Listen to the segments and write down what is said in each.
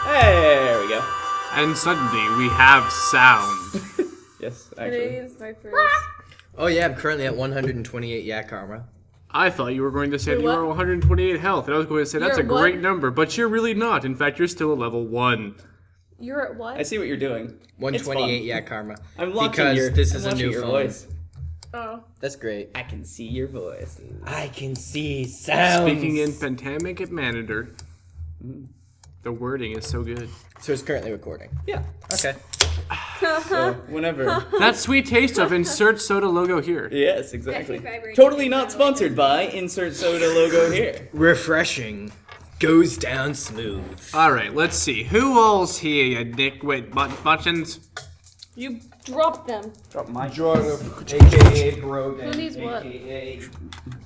There we go. And suddenly we have sound. Yes, actually. Today's my first. Oh yeah, I'm currently at 128 yak karma. I thought you were going to say You're that you what? were 128 health, and I was going to say that's You're a great what? number, but you're really not. In fact, you're still a level 1. You're at what? I see what you're doing. 128 yak karma. I'm launching because your, this I'm is a launching new your phone. voice. Oh. That's great. I can see your voice. I can see sounds. Speaking in Pentamic Manager, the wording is so good. So it's currently recording. Yeah. Okay. So whenever. That sweet taste of insert soda logo here. Yes, exactly. That's vibrating. Totally not sponsored by insert soda logo here. Refreshing. Goes down smooth. Alright, let's see. Who all's here, you dickwit buttons? You dropped them. Drop my AKA Brogan. Who needs what?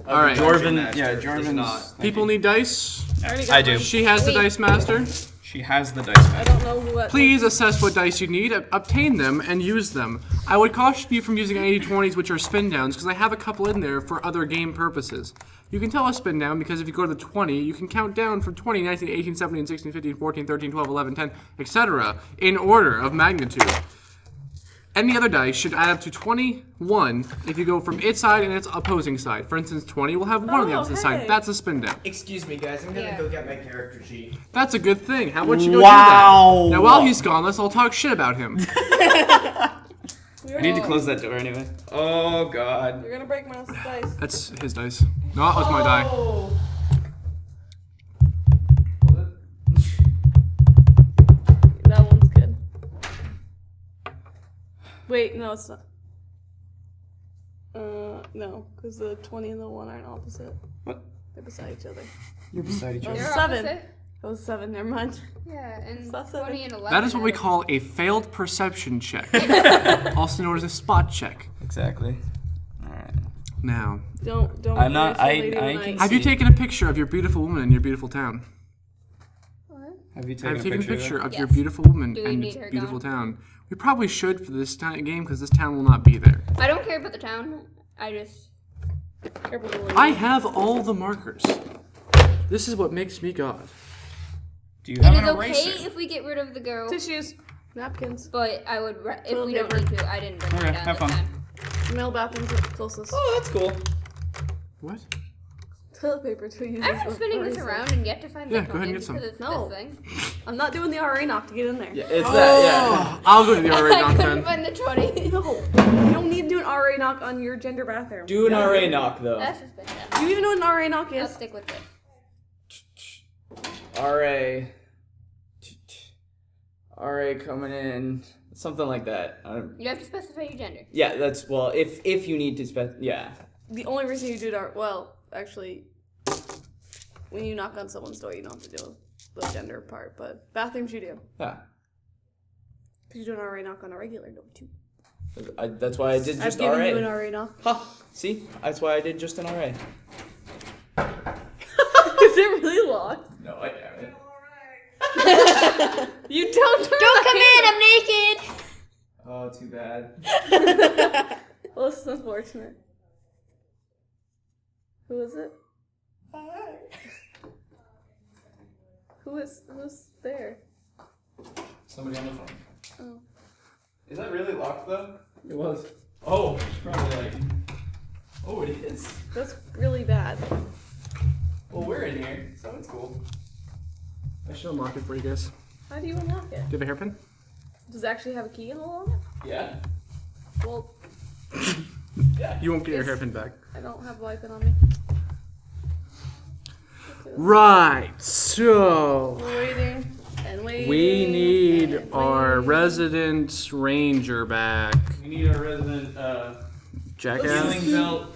Alright, Jorvin. Yeah, Jorvin's. people need dice. I already got I do. mine. She has the dice master. She has the dice. I don't know who. Please assess what dice you need, obtain them, and use them. I would caution you from using 80-20s, which are spin downs, because I have a couple in there for other game purposes. You can tell a spin down because if you go to the 20, you can count down from 20, 19, 18, 17, 16, 15, 14, 13, 12, 11, 10, etc. in order of magnitude. Any other dice should add up to 21 if you go from its side and its opposing side. For instance, 20 will have one on the Oh, opposite hey. side. That's a spin down. Excuse me, guys. I'm gonna go get my character sheet. That's a good thing. How about you go do that? Now, while he's gone, let's all talk shit about him. I need to close that door anyway. Oh God. You're gonna break my dice. That's his dice. No, that was my die. Oh. That one's good. Wait, no, it's not. No, because the 20 and the 1 aren't opposite. What? They're beside each other. You're beside each That other. was They're 7. opposite? That was 7, never mind. Yeah, and That's 20 and 11. That is what we call a failed perception check, also known as a spot check. Exactly. Alright. Now, Don't. I'm not- irritate I lady when can have you see. taken a picture of your beautiful woman in your beautiful town? Have you Have you taken a picture of your Yes. beautiful woman Do we and need its her beautiful gone? town? We probably should for this game because this town will not be there. I don't care about the town. I just. Careful the lady. I have all the markers. This is what makes me God. Do you have It an is okay eraser? if we get rid of the girl, Tissues. Napkins. but I would. If Toilet we don't paper. need to, I didn't bring Okay, it down have this fun. time. Male bathrooms are the closest. Oh, that's cool. What? Toilet paper to use. I'm as just the spinning this eraser. around and get to find Yeah, the go ahead and coins get some. because it's No. this thing. I'm not doing the RA knock to get in there. Yeah, it's that, yeah. I'll go to the RA I knock couldn't then. find the 20. No, you don't need to do an RA knock on your gender bathroom. Do an RA knock, though. That's just been Do done. you even know what an RA knock I'll is? stick with this. RA. RA coming in. Something like that. You have to specify your gender. Yeah, that's, well, if you need to yeah. The only reason you do it, well, actually, when you knock on someone's door, you don't have to do the gender part, but bathrooms you do. Yeah. Because you do an RA knock on a regular door, too. That's why I did I've just given RA. you an RA knock. Ha! See? That's why I did just an RA. Is it really locked? No, I haven't. You don't Don't come in, I'm naked! Oh, too bad. Well, this is unfortunate. Who is it? Who's there? Somebody on the phone. Oh. Is that really locked, though? It was. Oh, it's probably like... Oh, it is. That's really bad. Well, we're in here, so it's cool. I should unlock it for you guys. How do you unlock it? Do you have a hairpin? Does it actually have a key on it? Yeah? Well, You won't get your Yes. hairpin back. I don't have Wi-Fi on me. Right, so We're waiting and waiting. we need and our waiting. resident ranger back. We need our resident, Jackass. healing belt.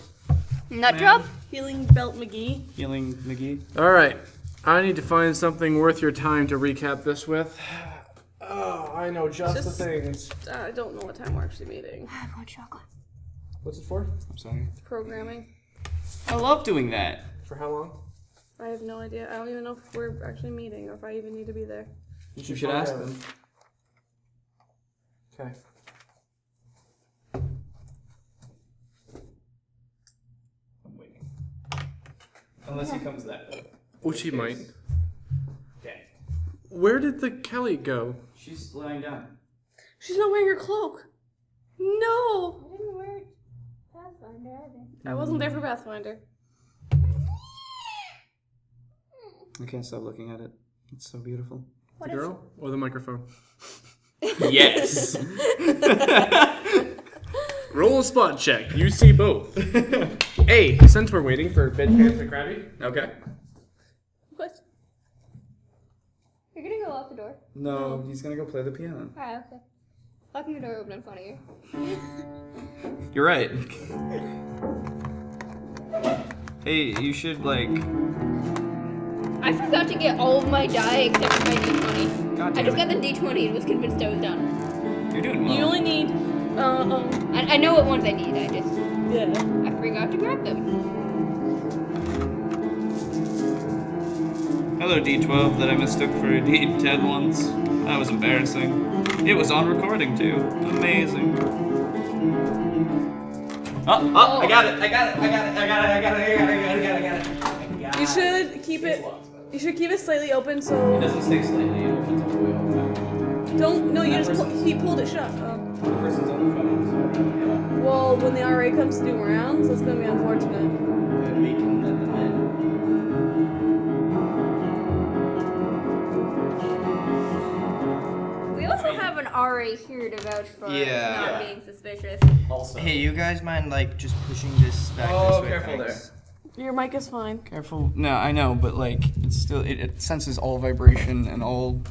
Nut job? Healing Belt McGee. Healing McGee. Alright, I need to find something worth your time to recap this with. Oh, I know just the Just- things. I don't know what time we're actually meeting. I want chocolate. What's it for? I'm sorry. Programming. I love doing that. For how long? I have no idea. I don't even know if we're actually meeting or if I even need to be there. You should ask them. Okay. I'm waiting. Unless he comes that way. Which he might. Okay. Where did the Kelly go? She's lying down. She's not wearing her cloak. No. I didn't wear Pathfinder either. I wasn't there for Pathfinder. I can't stop looking at it. It's so beautiful. The girl or the microphone? Yes. Roll a spot check. You see both. Hey, since we're waiting for Bedpants and Krabby. Okay. What? You're gonna go lock the door. No, he's gonna go play the piano. Alright, okay. Locking the door open in front of you. You're right. Hey, you should like. I forgot to get all of my die except for my D20. God I damn just it. got the D20 and was convinced I was done. You're doing well. You only need. I know what ones I need, I just. Yeah. I forgot to grab them. Hello, D12 that I mistook for a D10 once. That was embarrassing. It was on recording too. Amazing. Oh, I got it. You should keep it. You should keep it slightly open so. It doesn't stay slightly open all the way all the time. Don't. No, you That just. person's- He pulled it shut. The person's on the phone, so Well, when the RA comes to do rounds, that's gonna be unfortunate. and we can let them in. We also have an RA here to vouch for us Yeah. not Yeah. being suspicious. Also. Hey, you guys mind like just pushing this back Oh, this way? careful thanks? Your mic is fine. Careful. No, I know, but like, it's still it senses all vibration and all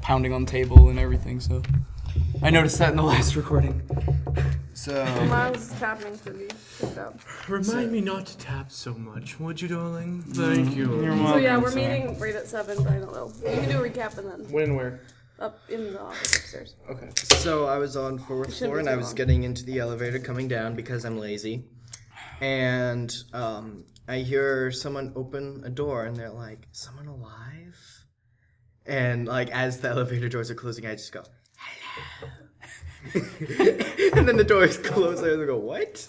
pounding on the table and everything. So, I noticed that in the last recording. So, Miles is tapping for me. Good job. Remind me not to tap so much, would you, darling? Thank you. You're So yeah, welcome, we're sir. meeting right at 7, but I don't know. You can do a recap and then When and where? up in the office upstairs. Okay. so I was on 4th shouldn't floor be and too I was long. getting into the elevator coming down because I'm lazy. And I hear someone open a door and they're like, "Is someone alive?" And like as the elevator doors are closing, I just go, "Hello." And then the doors close and I go, "What?"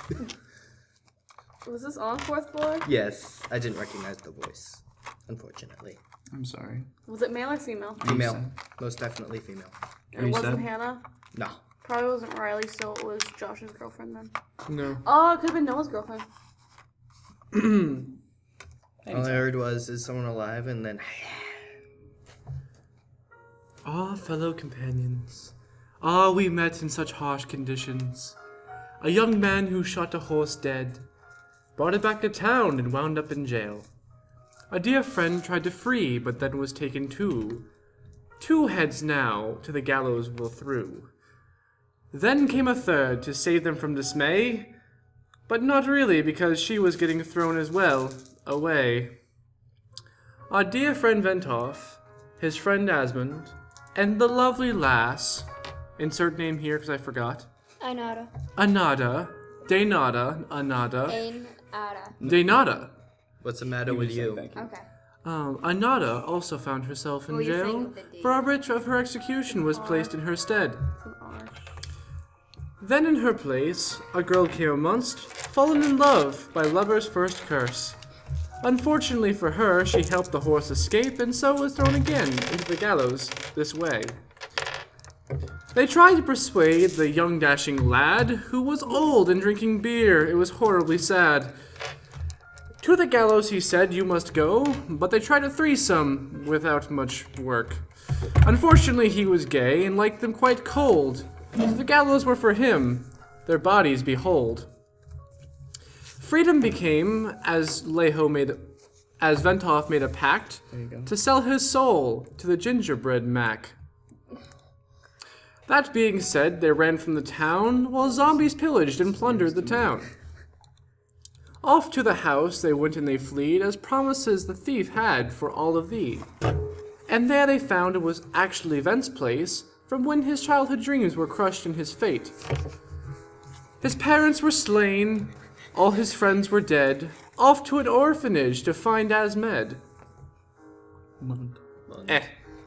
Was this on 4th floor? Yes, I didn't recognize the voice, unfortunately. I'm sorry. Was it male or female? Female, most definitely female. It wasn't Hannah. No. Probably wasn't Riley, so it was Josh's girlfriend then. No. Oh, it could have been Noah's girlfriend. All I heard was, "Is someone alive?" And then, Ah, fellow companions. Ah, we met in such harsh conditions. A young man who shot a horse dead, brought it back to town and wound up in jail. A dear friend tried to free, but then was taken too. 2 heads now to the gallows will through. Then came a third to save them from dismay, but not really because she was getting thrown as well away. Our dear friend Ventoff, his friend Asmund, and the lovely lass, insert name here because I forgot, Ainada. Daynada, Daynada. "What's the matter with you?" Thank you. Okay. Anada also found herself in Well, you're saying jail, with the D. for a writ of her execution was placed in her stead. It's an R. Then in her place, a girl came amongst, fallen in love by lover's first curse. Unfortunately for her, she helped the horse escape and so was thrown again into the gallows this way. They tried to persuade the young dashing lad, who was old and drinking beer. It was horribly sad. To the gallows he said, "You must go," but they tried a threesome without much work. Unfortunately he was gay and liked them quite cold. So the gallows were for him, their bodies behold. Freedom became, as Ventoff made a pact, to sell his soul to the gingerbread Mac. That being said, they ran from the town, while zombies pillaged and plundered the town. Off to the house they went and they fled, as promises the thief had for all of thee. And there they found it was actually Vent's place, from when his childhood dreams were crushed in his fate. His parents were slain, all his friends were dead, off to an orphanage to find Asmed.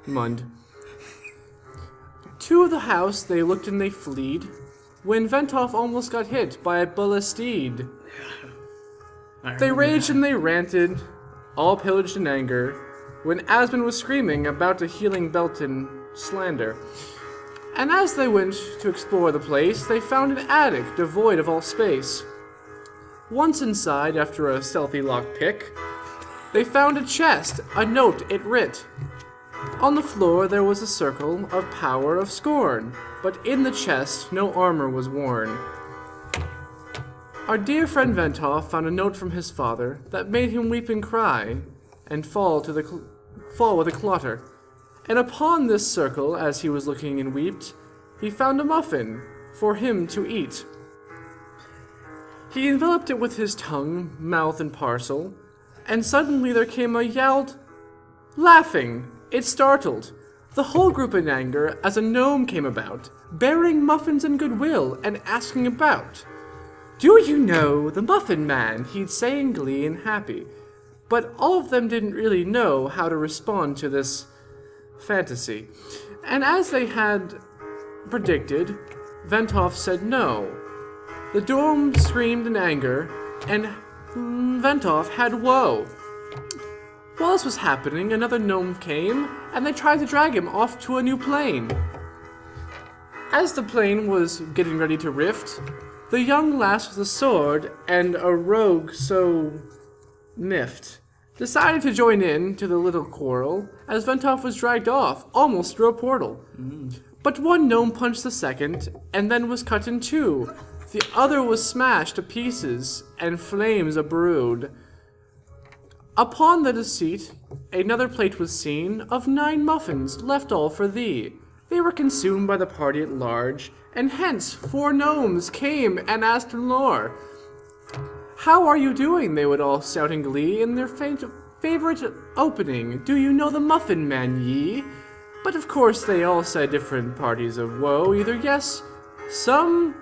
Mund. To the house they looked and they fled, when Ventoff almost got hit by a ballistede. They raged and they ranted, all pillaged in anger, when Asmund was screaming about a healing Belton slander. And as they went to explore the place, they found an attic devoid of all space. Once inside, after a stealthy lockpick, they found a chest, a note it writ. On the floor there was a circle of power of scorn, but in the chest no armor was worn. Our dear friend Venthoff found a note from his father that made him weep and cry, and fall with a clatter. And upon this circle, as he was looking and wept, he found a muffin for him to eat. He enveloped it with his tongue, mouth, and parcel, and suddenly there came a yelled, laughing. It startled the whole group in anger as a gnome came about, bearing muffins and goodwill, and asking about. Do you know the Muffin Man? He'd say in glee and happy. But all of them didn't really know how to respond to this fantasy. And as they had predicted, Venthoff said no. The gnome screamed in anger, and Venthoff had woe. While this was happening, another gnome came, and they tried to drag him off to a new plane. As the plane was getting ready to rift, the young lass with a sword and a rogue so miffed decided to join in to the little quarrel as Venthoff was dragged off, almost through a portal. But one gnome punched the second, and then was cut in two. The other was smashed to pieces, and flames abrewed. Upon the deceit, another plate was seen of 9 muffins, left all for thee. They were consumed by the party at large, and hence 4 gnomes came and asked lore. How are you doing? They would all shout in glee in their favorite opening. Do you know the Muffin Man, ye? But of course they all said different parties of woe, either yes, some,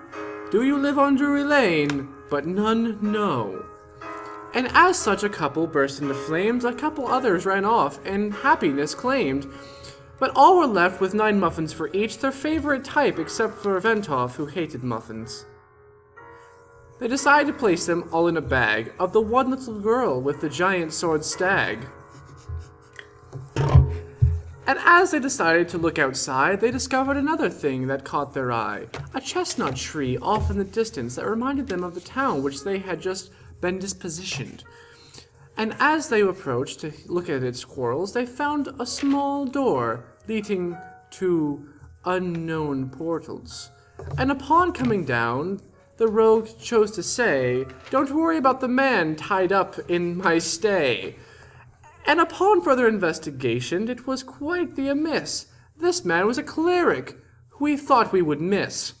do you live on Drury Lane, but none no. And as such a couple burst into flames, a couple others ran off, and happiness claimed. But all were left with 9 muffins for each, their favorite type, except for Venthoff, who hated muffins. They decided to place them all in a bag of the one little girl with the giant sword stag. And as they decided to look outside, they discovered another thing that caught their eye. A chestnut tree off in the distance that reminded them of the town which they had just been dispositioned. And as they approached to look at its quarrels, they found a small door leading to unknown portals. And upon coming down, the rogue chose to say, "Don't worry about the man tied up in my stay." And upon further investigation, it was quite the amiss. This man was a cleric, who we thought we would miss.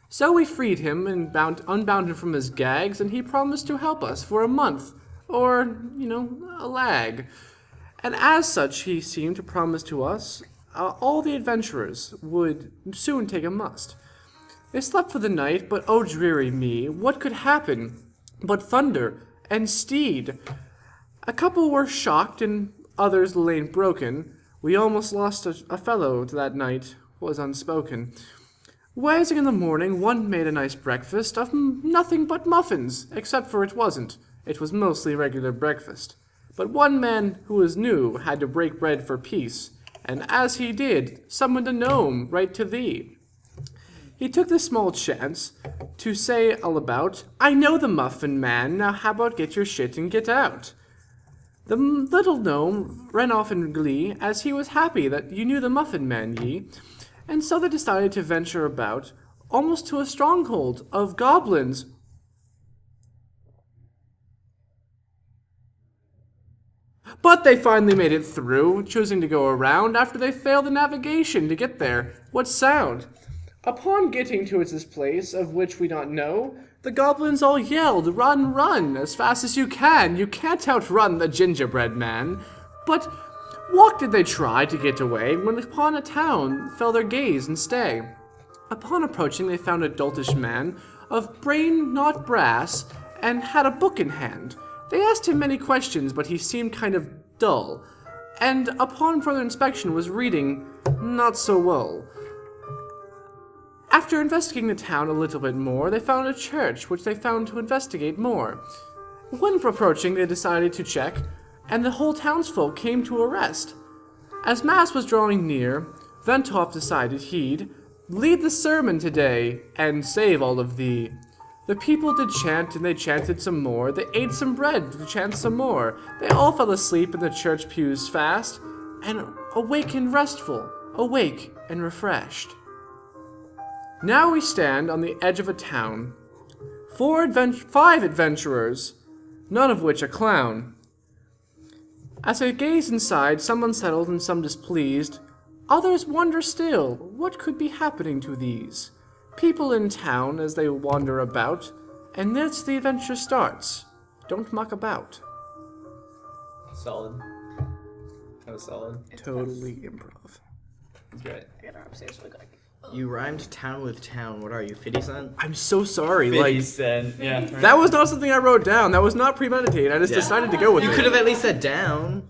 So we freed him and unbound him from his gags, and he promised to help us for a month, or, a lag. And as such, he seemed to promise to us all the adventurers would soon take a must. They slept for the night, but oh dreary me, what could happen but thunder and steed? A couple were shocked and others lay broken. We almost lost a fellow that night, was unspoken. Rising in the morning, one made a nice breakfast of nothing but muffins, except for it wasn't. It was mostly regular breakfast. But one man who was new had to break bread for peace, and as he did, summoned a gnome right to thee. He took this small chance to say all about, "I know the Muffin Man, now how about get your shit and get out?" The little gnome ran off in glee, as he was happy that you knew the Muffin Man, ye. And so they decided to venture about, almost to a stronghold of goblins. But they finally made it through, choosing to go around after they failed the navigation to get there. What sound? Upon getting to its place, of which we don't know, the goblins all yelled, "Run, run, as fast as you can! You can't outrun the gingerbread man!" But walk did they try to get away, when upon a town fell their gaze and stay. Upon approaching, they found a doltish man, of brain not brass, and had a book in hand. They asked him many questions, but he seemed kind of dull, and upon further inspection was reading not so well. After investigating the town a little bit more, they found a church, which they found to investigate more. When approaching, they decided to check, and the whole townsfolk came to a rest. As Mass was drawing near, Venthoff decided he'd lead the sermon today and save all of thee. The people did chant, and they chanted some more. They ate some bread to chant some more. They all fell asleep in the church pews fast, and awake and restful, awake and refreshed. Now we stand on the edge of a town. 5 adventurers, none of which a clown. As I gaze inside, some unsettled and some displeased. Others wonder still, what could be happening to these people in town as they wander about, and thus the adventure starts. Don't muck about. Solid. That was solid. Totally improv. That's great. I gotta upstairs really quick. You rhymed town with town. What are you, 50 Cent? I'm so sorry. 50 Cent. Yeah. That was not something I wrote down. That was not premeditated. I just decided to go with it. You could have at least said down.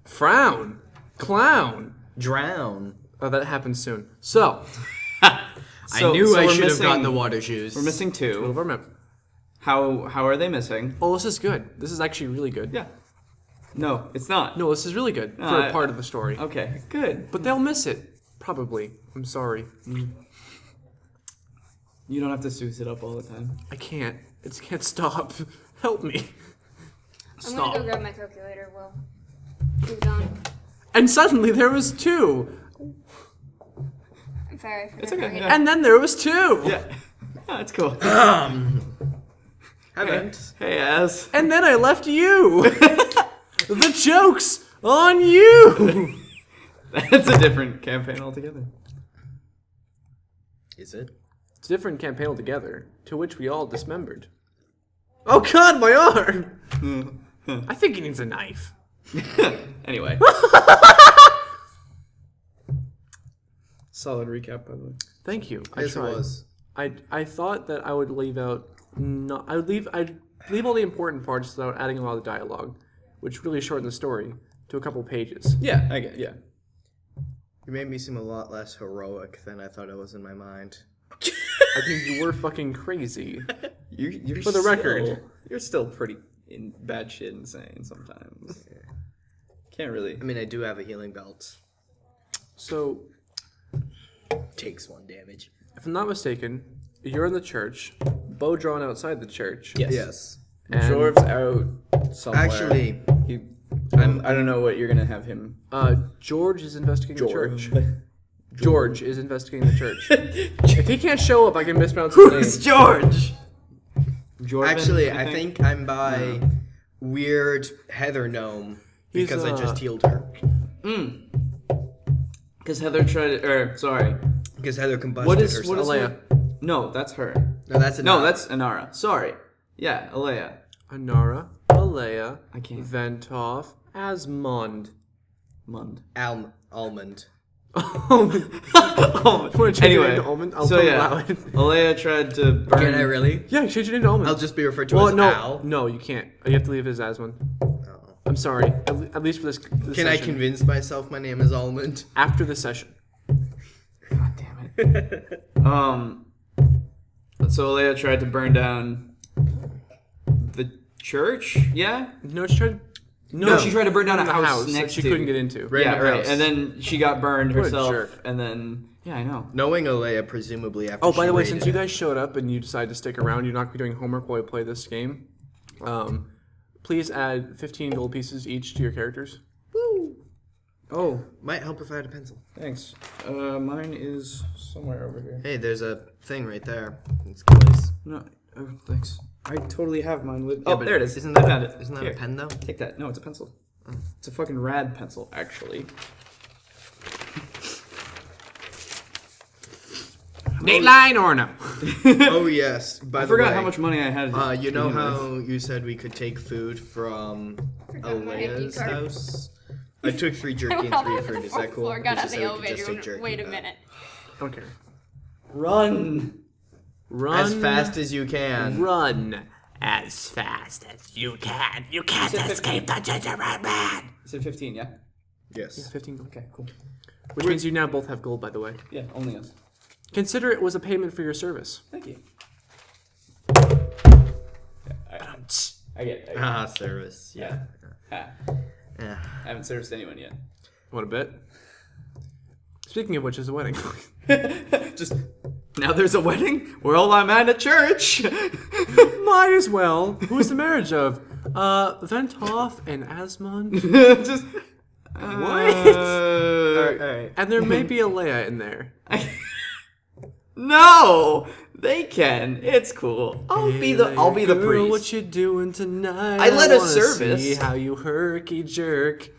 Frown. Clown. Drown. Oh, that happens soon. So, I knew so I we're should have missing- gotten the water shoes. We're missing 2. over. How are they missing? Oh, this is good. This is actually really good. Yeah. No, it's not. No, this is really good for a part of the story. Okay, good. But they'll miss it. Probably. I'm sorry. You don't have to suit it up all the time. I can't. It can't stop. Help me. I'm gonna go grab my calculator. Well, moved on. And suddenly there was 2. I'm sorry. It's okay. Yeah. And then there was 2. Yeah. That's cool. Haven't. Hey, ass. And then I left you. The joke's on you. That's a different campaign altogether. Is it? It's a different campaign altogether, to which we all dismembered. Oh god, my arm! I think he needs a knife. Anyway. Solid recap, by the way. Thank you. I Yes, it tried. was. I thought that I would leave out I'd leave all the important parts without adding a lot of dialogue, which really shortened the story to a couple pages. Yeah, I get. Yeah. You made me seem a lot less heroic than I thought it was in my mind. I think you were fucking crazy. You're For the record. you're still pretty in bad shit insane sometimes. Can't really. I mean, I do have a healing belt. So, Takes 1 damage. if I'm not mistaken, you're in the church, bow drawn outside the church. Yes. And, Jorv's out somewhere. Actually, I don't know what you're gonna have him. George is investigating the church. George is investigating the church. If he can't show up, I can mispronounce his name. Who's George? Jordan, actually, you I think I'm by weird Heather Gnome because I just healed her. Because Heather tried. Sorry. Because Heather combusted What is herself. Alea. No, that's her. No, that's No, that's Inara. Sorry. Yeah, Alea. Anara, Alea, I can't. Venthoff, Asmund. Mund. Almond. Anyway, I'll so yeah, allow it. Alea tried to burn. Can I really? Yeah, change your name to Almond. I'll just be referred to Well, as no, Al. no, you can't. You have to leave it as Asmund. Oh. I'm sorry. At least for this Can I session. convince myself my name is Almond? After the session. God damn it. So Alea tried to burn down the church. Yeah. No, she tried. No, she tried to burn down a the house that next she to. couldn't get into. Right. Yeah, Random right. house. And then she got burned What a herself. jerk. And then yeah, I know. Knowing Alea, presumably after Oh, by she the way, raided since you it. guys showed up and you decided to stick around, you're not going to be doing homework while I play this game. Please add 15 gold pieces each to your characters. Oh, Might help if I had a pencil. thanks. Mine is somewhere over here. Hey, there's a thing right there. It's close. No, oh, thanks. I totally have mine with. Yeah, Oh, but there it is. Isn't I that, found it. Isn't that Here. a pen though? Take that. No, it's a pencil. It's a fucking rad pencil, actually. Dateline or no? Oh yes. By I the forgot way, how much money I had. You know to begin with. how you said we could take food from Forgot my ID Alea's card. house? I took 3 jerky and 3 fruit. Is that cool? Floor, got It's out just the so we could just elevator. take jerky Wait a back. minute. Don't care. Run. Run As fast as you can. Run as fast as you can. You can't escape the gingerbread man. You said 15, yeah? Yes. 15 gold. Okay, cool. Which means you now both have gold, by the way. Yeah, only us. Consider it was a payment for your service. Thank you. I get it. Ah, service. Yeah. Ha. Yeah. I haven't serviced anyone yet. What a bit. Speaking of which, is a wedding. Just now there's a wedding? Well, I'm at a church. Might as well. Who's the marriage of? Ventoff and Asmund. Just What? Alright. And there may be a Leia in there. no, they can. It's cool. I'll be the Girl, priest. what you doing tonight? I led a wanna service. See how you herky jerk.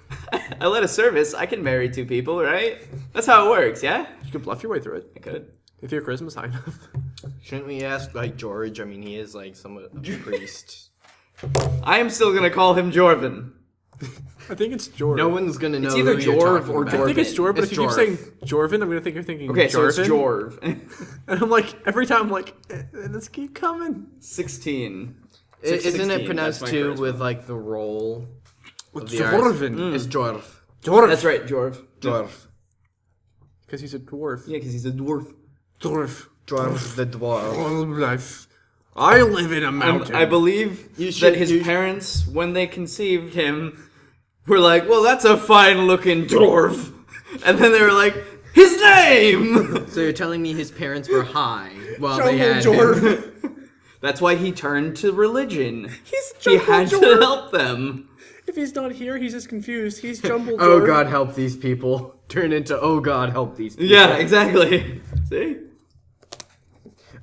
I led a service. I can marry 2 people, right? That's how it works, yeah? You could bluff your way through it I could. if your charisma's high enough. Shouldn't we ask like George? I mean, he is like somewhat of a priest. I am still gonna call him Jorvin. I think it's Jorv. No one's gonna know. It's either who you're Jorv talking or about. I think it's Jorv, but It's if you keep Jorv. saying Jorvin, I'm gonna think you're thinking Okay, so it's Jorvin. Jorv. And I'm like, every time I'm like, let's keep coming. 16. Isn't 16, it pronounced that's my too charisma. with like the roll? Of the Jorvin. It's Jorv. Jorv. That's right, Jorv. Jorv. Because he's a dwarf. Yeah, because he's a dwarf. Dwarf. Jorv the dwarf. All of life. I live in a mountain. I believe that his parents, when they conceived him, were like, well, that's a fine-looking dwarf. And then they were like, his name! So you're telling me his parents were high while Jungle they had Jorv. him? That's why he turned to religion. He's He Jungle had to Jorv. help them. If he's not here, he's just confused. He's jumbled. Oh Jorv. God, help these people. Turn into oh God, help these people. Yeah, exactly. See?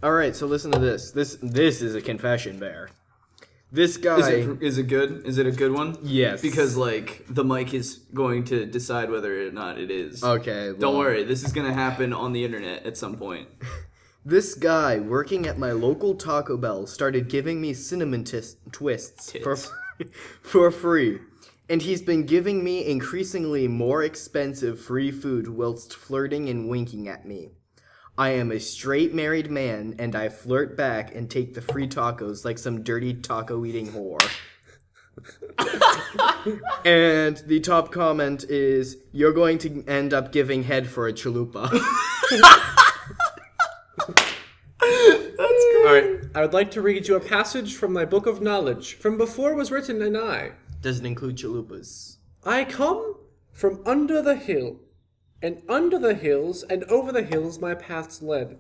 All right, so listen to this. This is a confession, Bear. This guy. Is it good? Is it a good one? Yes. Because, like, the mic is going to decide whether or not it is. Okay. Don't well, worry, this is going to happen on the internet at some point. This guy working at my local Taco Bell started giving me cinnamon twists Tits. for free. And he's been giving me increasingly more expensive free food whilst flirting and winking at me. I am a straight married man, and I flirt back and take the free tacos like some dirty taco-eating whore. And the top comment is, you're going to end up giving head for a chalupa. Alright, I would like to read you a passage from my book of knowledge. From before was written an I. Doesn't include chalupas. I come from under the hill, and under the hills and over the hills my paths led.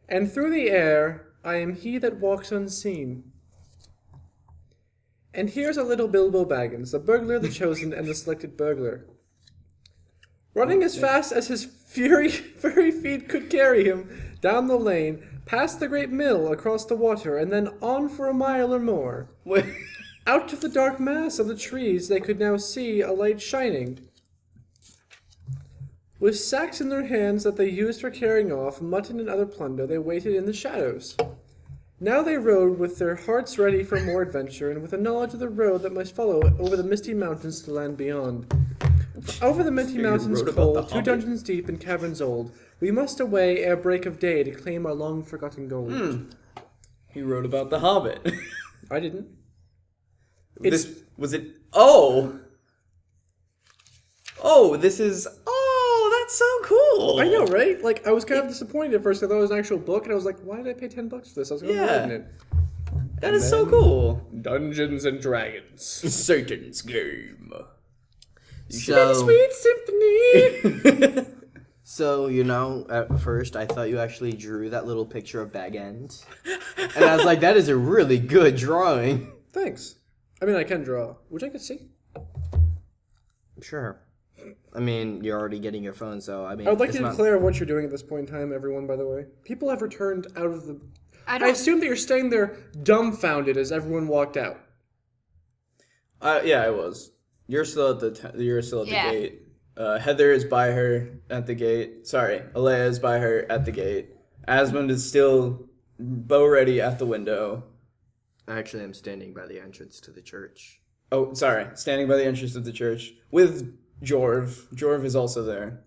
And through the air I am he that walks unseen. And here's a little Bilbo Baggins, the burglar, the chosen, and the selected burglar. Running as fast as his furry feet could carry him down the lane, past the great mill, across the water, and then on for a mile or more. Out of the dark mass of the trees they could now see a light shining. With sacks in their hands that they used for carrying off mutton and other plunder, they waited in the shadows. Now they rode with their hearts ready for more adventure, and with a knowledge of the road that must follow over the misty mountains to the land beyond. Over the misty mountains wrote about cold, the 2 Hobbit. dungeons deep and caverns old, we must away ere break of day to claim our long-forgotten gold. He wrote about the Hobbit. I didn't. This was it. Oh, this is. Oh, that's so cool. I know, right? Like, I was kind of disappointed at first. I thought it was an actual book, and I was like, why did I pay $10 for this? I was going to Yeah. read it. That is so cool. Dungeons and Dragons. Satan's game. So, Sweet symphony! so, you know, at first I thought you actually drew that little picture of Bag End. And I was like, that is a really good drawing. Thanks. I mean, I can draw, which I could see. Sure. I mean, you're already getting your phone, so I mean, I would like it's to not- declare what you're doing at this point in time, everyone, by the way. People have returned out of the... I I don't. assume that you're staying there dumbfounded as everyone walked out. Yeah, I was. You're still at the. You're still at Yeah. the gate. Heather is by her at the gate. Sorry, Alea is by her at the gate. Asmund is still bow ready at the window. Actually, I'm standing by the entrance to the church. Oh, sorry, standing by the entrance of the church with Jorv. Jorv is also there.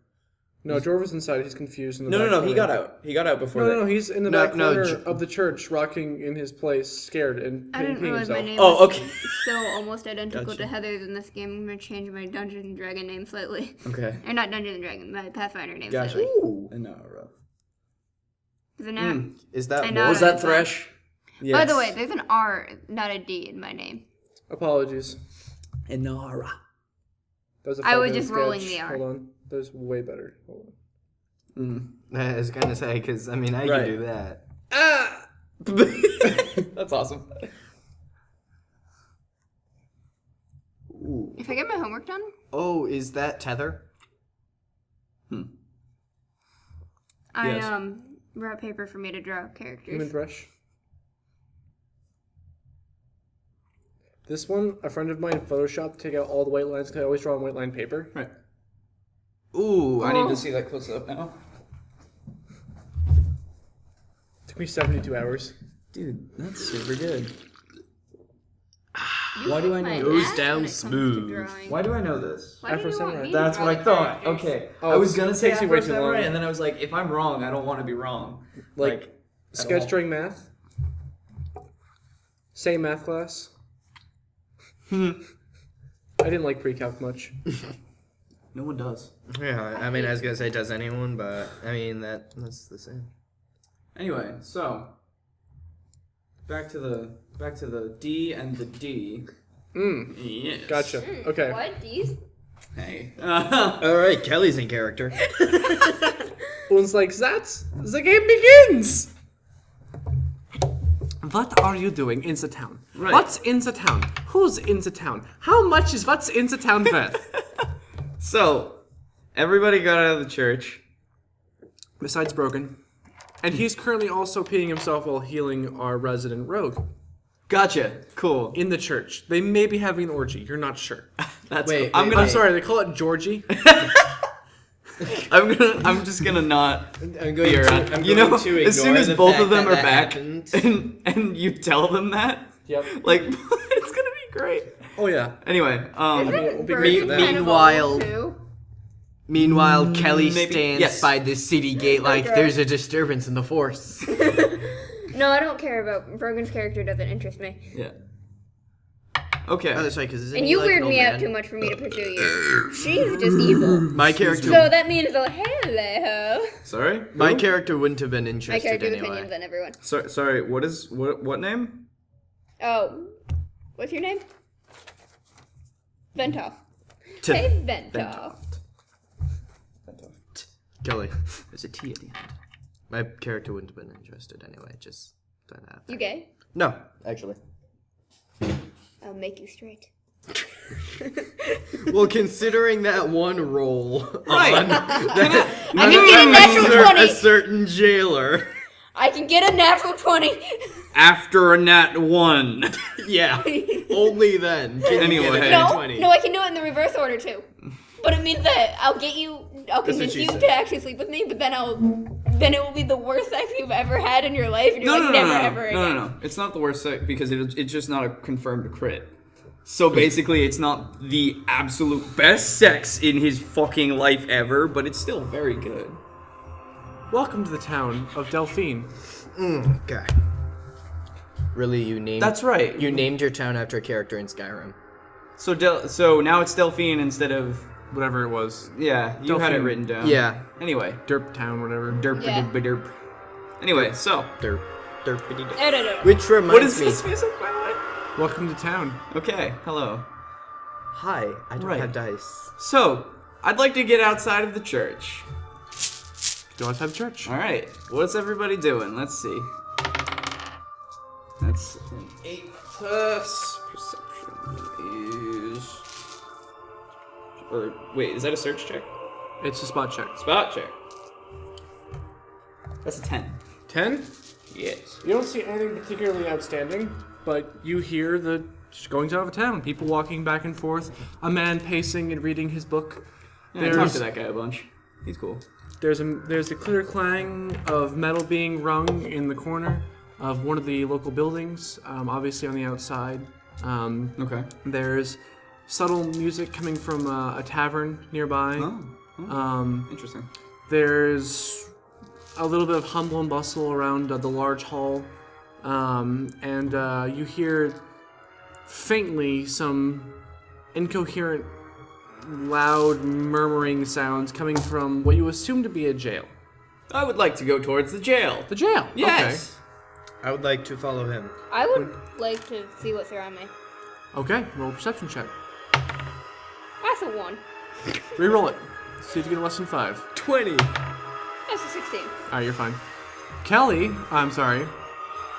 No, Jorv is inside. He's confused. In the No, back he corner. got out. He got out before that. No, he's in the No, back no, corner Jo- of the church, rocking in his place, scared and I didn't peeing realize my himself. name Oh, was okay. so almost identical Gotcha. to Heather's in this game. I'm gonna change my Dungeons and Dragon name slightly. Okay. Or not Dungeons and Dragon, my Pathfinder name Gotcha. slightly. An hour. Is it now? Is that I know. more- Was that Thresh? Yes. By the way, there's an R, not a D in my name. Apologies. Inara. That was a I was 5-minute just rolling sketch. the R. Hold on. That was way better. Hold on. I was gonna say, because I mean, I Right. can do that. That's awesome. Ooh. If I get my homework done, Oh, is that Tether? I wrote paper for me to draw Human characters. Thresh. This one, a friend of mine photoshopped to take out all the white lines because I always draw on white line paper. Right. Ooh, I need Oh. to see that close up now. Took me 72 hours. Dude, that's super good. Why do I know? Goes down smooth. Why do I know this? Why do Afro you want Samurai. me to That's draw what I the thought. characters? Okay. Oh, I was gonna it say takes you Afro way too Samurai, long. and then I was like, if I'm wrong, I don't want to be wrong. Like, at sketch all. during math. Same math class. I didn't like pre-calc much. No one does. Yeah, I mean, I was gonna say, does anyone? But I mean, that's the same. Anyway, so back to the D and the D. Yes. Gotcha. Okay. What? These? Hey. All right, Kelly's in character. One's like, that's the game begins. What are you doing in the town? Right. What's in the town? Who's in the town? How much is what's in the town worth? So, everybody got out of the church. Besides Broken. And he's currently also peeing himself while healing our resident rogue. Gotcha. Cool. In the church. They may be having an orgy. You're not sure. That's Wait, cool. I'm sorry, they call it Georgie. I'm just gonna not I'm be going around. to. I'm You going know, to as soon ignore as the both fact of them that are that back, happened. and you tell them that, Yep. like it's gonna be great. Oh, yeah. Anyway, We'll be great for that. Meanwhile- Meanwhile, Kelly maybe- stands yes. by the city gate like Okay. there's a disturbance in the force. No, I don't care about Brogan's character. Doesn't interest me. yeah. Okay. Oh, that's right, because And you weird me out too much for me to pursue you. She's just evil. My character, So that means hello. Sorry. my Who? character wouldn't have been My interested character's anyway. opinions on everyone. Sorry. What name? Oh, what's your name? Ventoff. T- Hey, Ventoff. Kelly, There's a T at the end. my character wouldn't have been interested anyway. Just throwing that out You there. gay? No, actually. I'll make you straight. Well, considering that one roll Right. on I can get a natural 20. a certain jailer. I can get a natural 20. After a nat 1. Yeah, only then. Can you Anyway. get a No, 20. no, I can do it in the reverse order too. But it means that I'll convince she you said. to actually sleep with me, but then it will be the worst sex you've ever had in your life, and you're never ever again. No. It's not the worst sex because it's just not a confirmed crit. So basically, it's not the absolute best sex in his fucking life ever, but it's still very good. Welcome to the town of Delphine. Okay. Really, you named? That's right. You named your town after a character in Skyrim. So now it's Delphine instead of Whatever it was. you had it Delphine. written down. Yeah. Anyway, Derp town, whatever. derp Yeah. derp. Anyway, so Derp. Derpity derp. No. Which reminds what is me. this music, by the way? Welcome to town. Okay, hello. Hi, I don't Right. have dice. So I'd like to get outside of the church. Go outside the church. All right, what's everybody doing? Let's see. That's an 8 plus perception is. Or wait, is that a search check? It's a spot check. Spot check. That's a 10. 10? Yes. You don't see anything particularly outstanding, but you hear the goings out of town. People walking back and forth. A man pacing and reading his book. Yeah, I talked to that guy a bunch. He's cool. There's a clear clang of metal being rung in the corner of one of the local buildings, obviously on the outside. Okay. There's subtle music coming from a tavern nearby. Interesting. There's a little bit of humble and bustle around the large hall, and you hear faintly some incoherent, loud murmuring sounds coming from what you assume to be a jail. I would like to go towards the jail. The jail. Yes. I would like to follow him. I would like to see what's around me. Okay. Roll a perception check. That's a 1. Reroll it. See if you get a less than 5. 20. That's a 16. Alright, you're fine. Kelly, I'm sorry,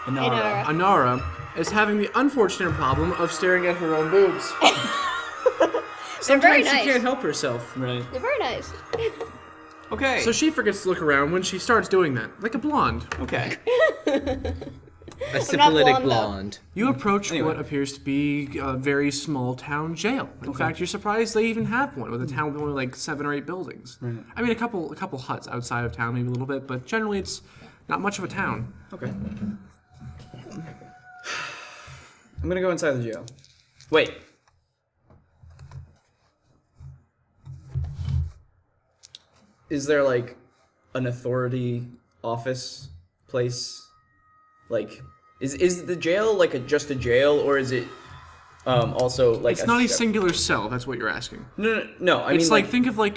Inara. Anara, is having the unfortunate problem of staring at her own boobs. They're very Sometimes she nice. can't help herself. Right. They're very nice. Okay. So she forgets to look around when she starts doing that, like a blonde. okay. A syphilitic blonde, though. blonde. You approach Anyway. what appears to be a very small town jail. In fact, you're surprised they even have one, with a town with only like 7 or 8 buildings. I mean, a couple huts outside of town, maybe a little bit, but generally it's not much of a town. Okay. I'm gonna go inside the jail. Wait. Is there like an authority office place? Like, is the jail like just a jail, or is it also like It's not a sep- singular cell. That's what you're asking. No. I It's mean, like think of like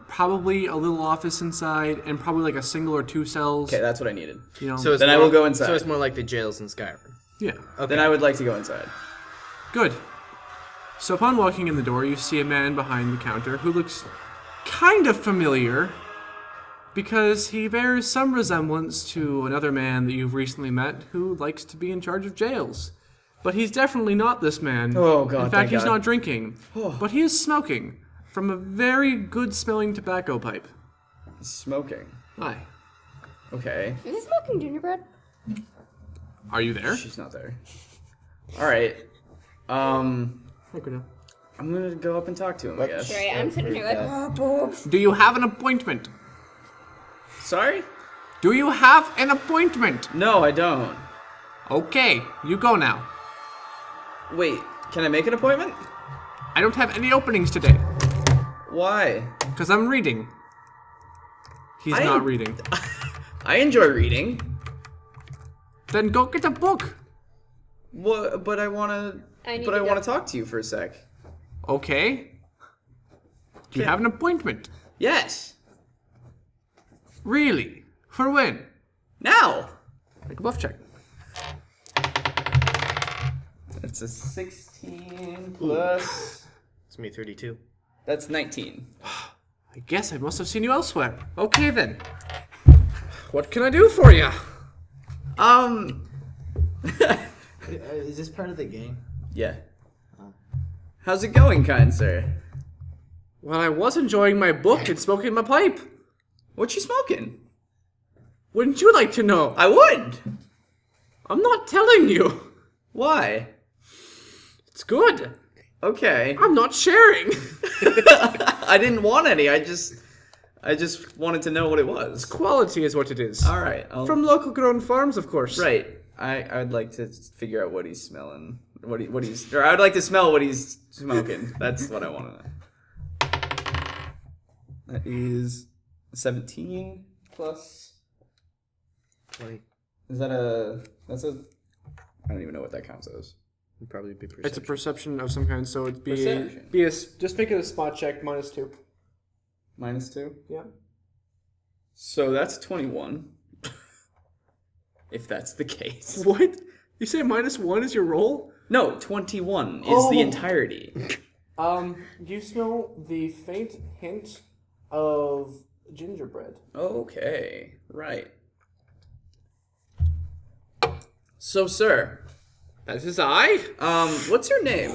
probably a little office inside, and probably like a single or 2 cells. okay, that's what I needed. You know. So it's Then I more- will go inside. So it's more like the jails in Skyrim. yeah. Okay. Then I would like to go inside. Good. So upon walking in the door, you see a man behind the counter who looks kind of familiar because he bears some resemblance to another man that you've recently met who likes to be in charge of jails. But he's definitely not this man. Oh, God, In fact, thank he's God. not drinking. But he is smoking from a very good-smelling tobacco pipe. Smoking. Hi. Okay. Is he smoking gingerbread? Are you there? She's not there. All right. Okay, no. I'm gonna go up and talk to him, I guess. Right, I'm sitting here like, oh, boobs. Do you have an appointment? Sorry? Do you have an appointment? No, I don't. Okay, you go now. Wait, can I make an appointment? I don't have any openings today, Why? because I'm reading. He's I not am- reading. I enjoy reading. Then go get a book. What? But I wanna. I need But to I go. wanna talk to you for a sec. Okay. You have an appointment. Yes. Really? For when? Now. Make a bluff check. That's a 16 plus. It's me 32. That's 19. I guess I must have seen you elsewhere. Okay then. What can I do for you? Is this part of the game? Yeah. How's it going, kind sir? Well, I was enjoying my book and smoking my pipe. What you smoking? Wouldn't you like to know? I would. I'm not telling you. Why? It's good. Okay. I'm not sharing. I didn't want any. I just wanted to know what it was. Quality is what it is. All right. From local grown farms, of course. right. I'd like to figure out what he's smelling. What he's. Or I'd like to smell what he's smoking. That's what I want to know. That is 17 plus. 20. Is that a? That's a. I don't even know what that counts as. Would probably be perception. It's a perception of some kind, so it'd be Perception. just make it a spot check -2. -2. Yeah. So that's 21. If that's the case. What? You say -1 is your roll? No, 21 is Oh. the entirety. You smell the faint hint of gingerbread. Okay, right. So, sir, That is I. what's your name?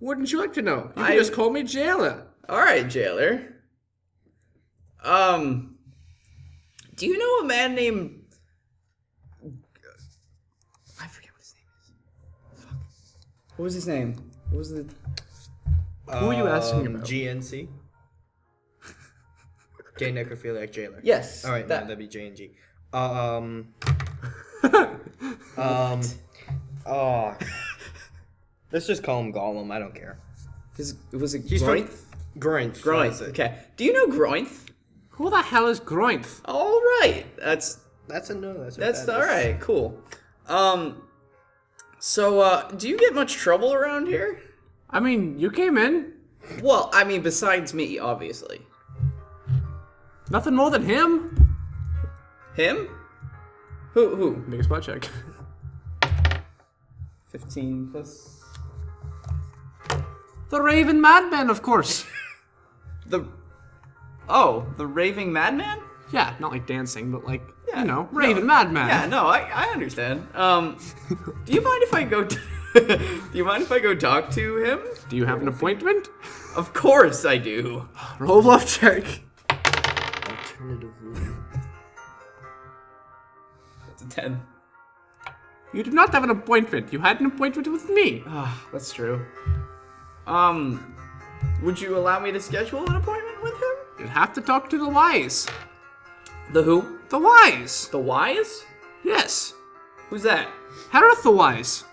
Wouldn't you like to know? You can I- just call me Jailer. All right, jailer. Do you know a man named? I forget what his name is. Fuck. What was his name? What was the? Who are you asking about? GNC. Gay necrophiliac jailer. Yes. All right, that. no, that'd be J&G. Let's just call him Gollum. I don't care. Was it He's Grointh? Grointh. Grointh. that's it. Okay. Do you know Grointh? Who the hell is Grointh? All right. That's That's a no. That's what That's that all is. right. Cool. So, do you get much trouble around here? I mean, you came in. Well, I mean, besides me, obviously. Nothing more than him. Him? Who? Make a spot check. 15 plus. The Raven Madman, of course. The raving madman? Yeah, not like dancing, but like, Yeah, Raven Madman. Yeah, no, I understand. Do you mind if I go? Do you mind if I go talk to him? Do you have an appointment? Of course I do. Roll bluff check. Alternatively. It's a 10. You do not have an appointment. You had an appointment with me. Ah, that's true. Would you allow me to schedule an appointment with him? You'd have to talk to the wise. The who? The wise. The wise? Yes. Who's that? Harith the wise.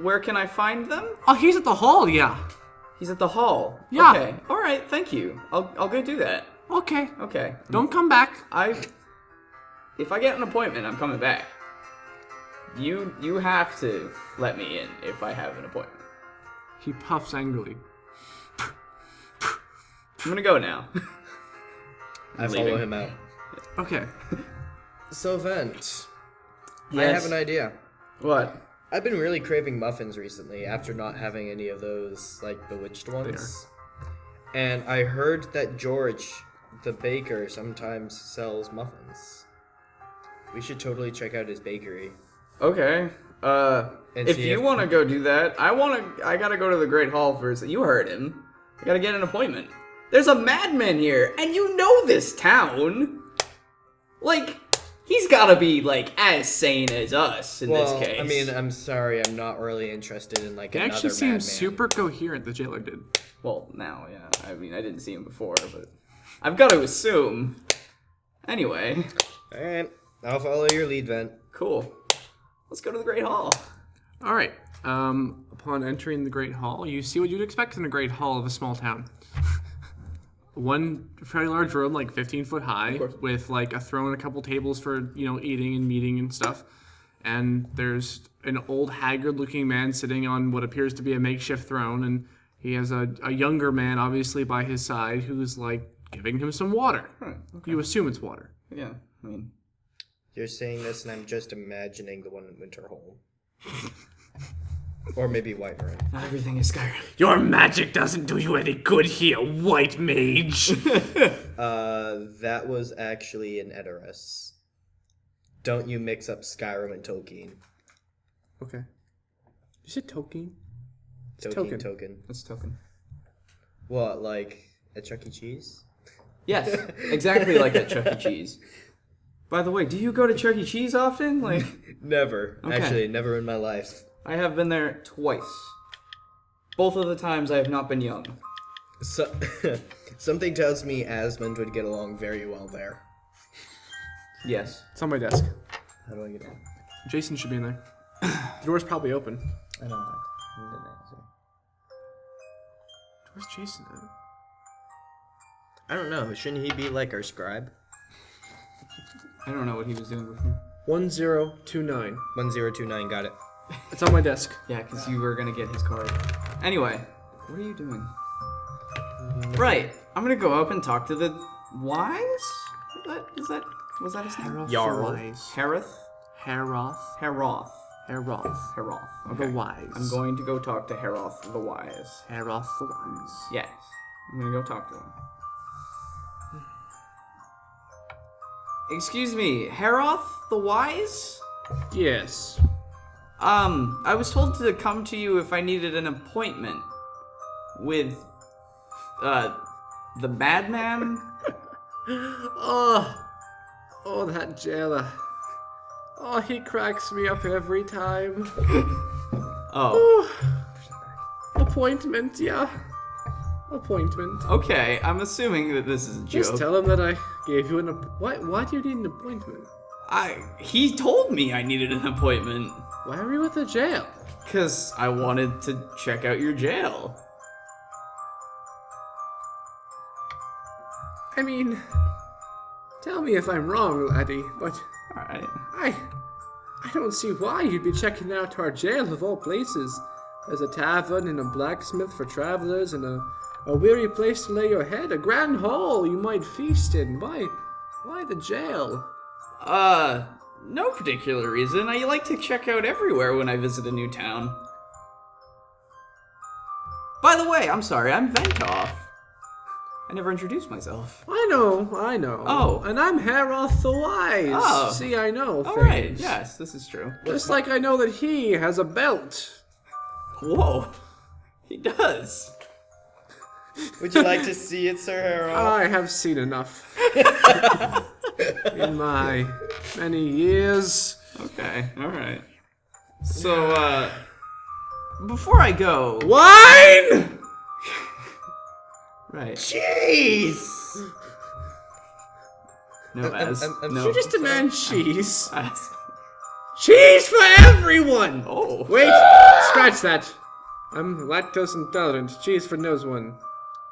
Where can I find them? Oh, he's at the hall, yeah. He's at the hall. Yeah. Okay. All right. Thank you. I'll go do that. Okay. Okay. Don't come back. If I get an appointment, I'm coming back. You have to let me in if I have an appointment. He puffs angrily. I'm gonna go now. I follow him out. Okay. So, Vent, I Yes. have an idea. What? I've been really craving muffins recently after not having any of those, like, bewitched ones. And I heard that George, the baker, sometimes sells muffins. We should totally check out his bakery. Okay. And If see you want to go do that, I gotta go to the Great Hall first. You heard him. I gotta get an appointment. There's a madman here, and you know this town. Like, he's gotta be, like, as sane as us in this case. I mean, I'm sorry, I'm not really interested in, like, He another actually madman. seems super coherent, the jailer did. Well, now, yeah. I mean, I didn't see him before, but I've got to assume. Anyway, Alright, I'll follow your lead, Vent. cool. Let's go to the Great Hall. All right. Upon entering the Great Hall, you see what you'd expect in a Great Hall of a small town. One fairly large room, like 15 foot high, course. with like a throne and a couple tables for, eating and meeting and stuff. And there's an old haggard looking man sitting on what appears to be a makeshift throne, and he has a younger man obviously by his side who's like giving him some water. Right, You assume it's water. Yeah, I mean, You're saying this, and I'm just imagining the one in Winterhold. Or maybe Whiterun. not everything is Skyrim. Your magic doesn't do you any good here, white mage. That was actually an Edoras. Don't you mix up Skyrim and Tolkien. Okay. You said Tolkien? Token. That's token. What, like a Chuck E. Cheese? Yes, exactly like at Chuck E. Cheese. By the way, do you go to Chuck E. Cheese often? Like, Never. Okay. Actually, never in my life. I have been there twice. Both of the times I have not been young. So, something tells me Asmund would get along very well there. Yes. It's on my desk. How do I get in? Jason should be in there. The door's probably open. I don't know. I'm gonna answer. Where's Jason at? I don't know. Shouldn't he be like our scribe? I don't know what he was doing before. 1029. 1029, got it. It's on my desk. Yeah, because you were gonna get his card. Anyway, what are you doing? Right, I'm gonna go up and talk to the wise. Was that his name? Jarl. Harith. Heroth. Heroth. Heroth. Heroth. The wise. I'm going to go talk to Heroth the wise. Heroth the wise. Yes, I'm gonna go talk to him. Excuse me, Heroth the wise? Yes. I was told to come to you if I needed an appointment with, the madman? Oh, that jailer. Oh, he cracks me up every time. Oh, Appointment, yeah. Appointment. okay, I'm assuming that this is a joke. Just tell him that I gave you Why do you need an appointment? He told me I needed an appointment. Why are you at the jail? Because I wanted to check out your jail. I mean, tell me if I'm wrong, laddie, but Alright. I don't see why you'd be checking out our jail of all places. There's a tavern and a blacksmith for travelers and a weary place to lay your head, a grand hall you might feast in. Why the jail? No particular reason. I like to check out everywhere when I visit a new town. By the way, I'm sorry, I'm Ventoff. I never introduced myself. I know. Oh. And I'm Haroth the Wise. Oh. See, I know All things. right, yes, this is true. Just like I know that he has a belt. Whoa, he does. Would you like to see it, Sir Harold? I have seen enough. In my many years. Okay, all right. So, before I go, Wine! right? Jeez! No, as I'm no. You just demand cheese. As. Cheese for everyone! Oh, Wait, scratch that. I'm lactose intolerant. Cheese for no one.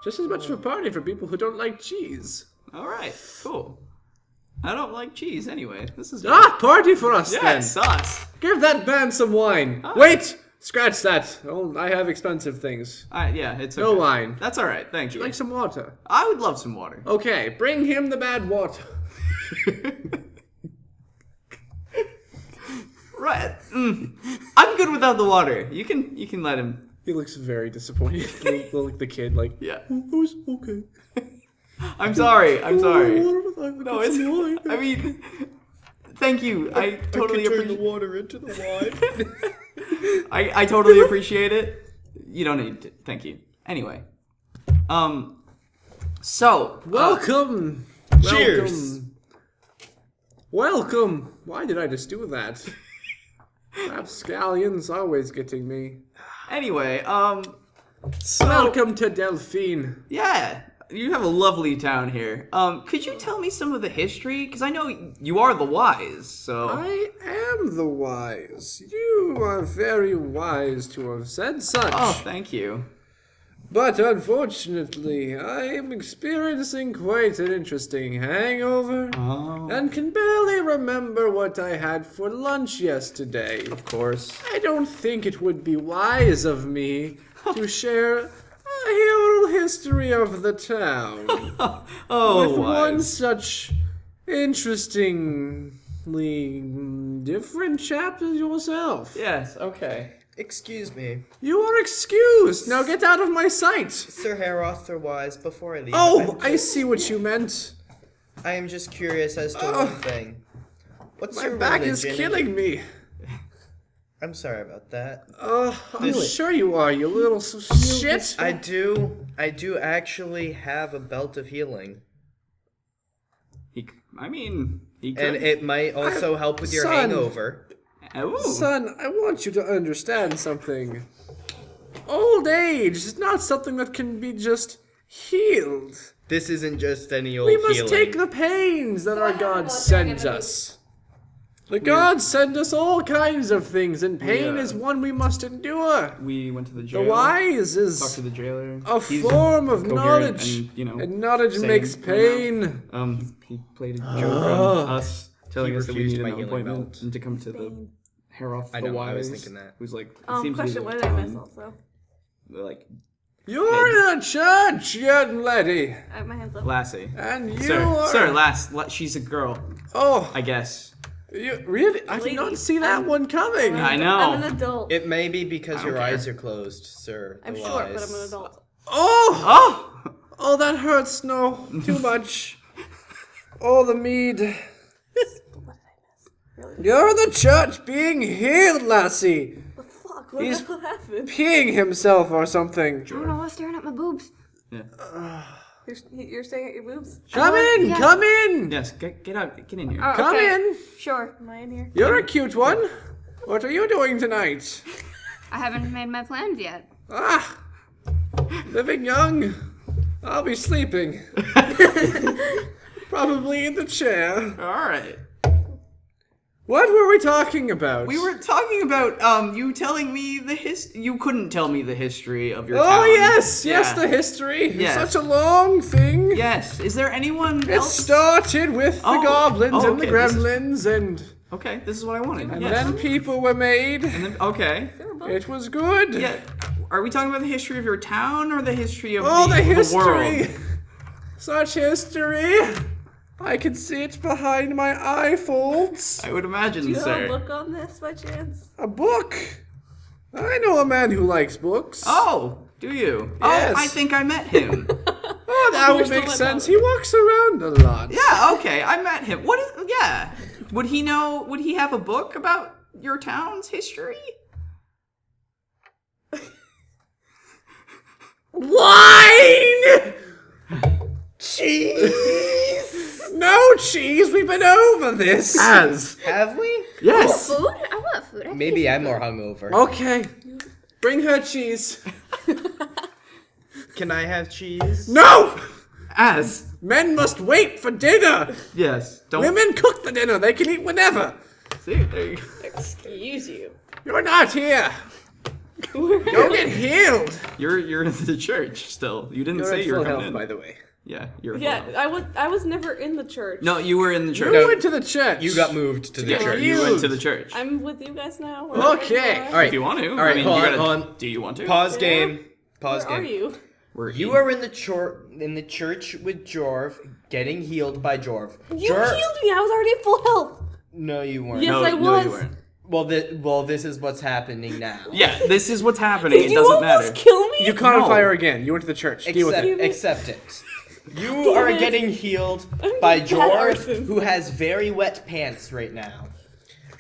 Just as much of a party for people who don't like cheese. all right, cool. I don't like cheese anyway. This is Ah, party for us yeah, then. sauce. Give that man some wine. Wait, scratch that. Oh, I have expensive things. Yeah, it's okay. No wine. That's all right. Thank you. Like some water. I would love some water. Okay, bring him the bad water. Right. I'm good without the water. You can let him. He looks very disappointed. Like the kid, like, Yeah. "Oh, okay. I'm sorry. I'm sorry. No, No, it's. I mean, thank you. I totally Turn the appreciate. water into the wine. I totally appreciate it. You don't need to. Thank you. Anyway. So. Welcome. Cheers. Welcome. Why did I just do that? Rapscallion's always getting me. Anyway. So. Welcome to Delphine. Yeah. You have a lovely town here. Could you tell me some of the history? Because I know you are the wise, so. I am the wise. You are very wise to have said such. Oh, thank you. But unfortunately, I am experiencing quite an interesting hangover. Oh. And can barely remember what I had for lunch yesterday. Of course. I don't think it would be wise of me to share a whole history of the town Oh, with wise. one such interestingly different chap as yourself. Yes, okay. Excuse me, You are excused. Now get out of my sight. Sir Haroth the Wise, before I leave. Oh, I see what you meant. I am just curious as to one thing. What's My your back is religion? killing me. I'm sorry about that. I'm sure you are, you little shit. I do actually have a belt of healing. He could. And it might also help with your Son. hangover. Ooh. Son, I want you to understand something. Old age is not something that can be just healed. This isn't just any old We must healing. take the pains that our gods send us. The gods send us all kinds of things, and pain is one we must endure. We went to the The jail. wise Talked is to the jailer. a He's form of coherent knowledge, and, you know, and knowledge sane makes right pain. now. He played a joke on us, telling He us that we refused needed my an healing appointment belt. and to come to the Haroth I the know, Wise. I was thinking that. Who's like, it seems to be Question, the what did I miss town, also? like, You're in a church, young lady, I have my hands up. Lassie. and you Sir, are. she's a girl, Oh, I guess. you really? I did not Lady. see that one coming. I know. I'm an adult. It may be because I your don't care. eyes are closed, sir. I'm the short, Wise. but I'm an adult. Oh, Oh! oh, that hurts. No, too much. Oh, the mead. What did I miss? Really? You're in the church being healed, lassie. The fuck? What He's- the hell happened? Peeing himself or something. I don't know, I was staring at my boobs. You're staring at your boobs? Come in, Yeah. come in. Yes, get out, get in here. Oh, Come okay. in. Sure. Am I in here? You're a cute one. What are you doing tonight? I haven't made my plans yet. Ah, living young. I'll be sleeping. Probably in the chair. All right. What were we talking about? We were talking about you telling me the You couldn't tell me the history of your Oh town. yes, Yeah. yes, the history. Yes. Such a long thing. Yes. Is there anyone It else? started with the Oh, goblins oh, and the okay, this is- gremlins, and Okay, this is what I wanted. and Yes. then people were made. And then- okay. It was good. Yeah. Are we talking about the history of your town or the history of Oh, the the history! world? Such history! I can see it behind my eye folds. I would imagine, Do you have sir. a book on this by chance? A book! I know a man who likes books. Oh, Do you? Yes. Oh, I think I met him. Oh, that We're would still make at sense. college. He walks around a lot. Yeah, okay, I met him. What is? Yeah. Would he know? Would he have a book about your town's history? Wine! Cheese! No cheese, we've been over this. Have we? Yes. Food? I want food. I Maybe can't I'm more hungover. Okay. Bring her cheese. Can I have cheese? No! As. Men must wait for dinner. Yes. Don't. Women cook the dinner. They can eat whenever. See, there you go. Excuse you. You're not here. Go get healed. You're in the church still. You didn't say you were coming in. by the way. Yeah, you're. Yeah, full. I was never in the church. No, you were in the church. You went to the church. You got moved to the Yeah, church. you went to the church. I'm with you guys now. Okay. All right. If you want to. All right, I mean, hold you on, gotta, hold on. Do you want to? Pause Yeah. game. Pause Where game. are you? You are in the church with Jorv, getting healed by Jorv. You healed me. I was already at full health. No, you weren't. Yes, No, I no, was. you weren't. Well, this is what's happening now. Yeah, this is what's happening. Did It you doesn't almost matter. kill me? You caught on No. fire again. You went to the church. Deal with it. Accept it. You are it. getting healed I'm by bad Jorv, arson. who has very wet pants right now.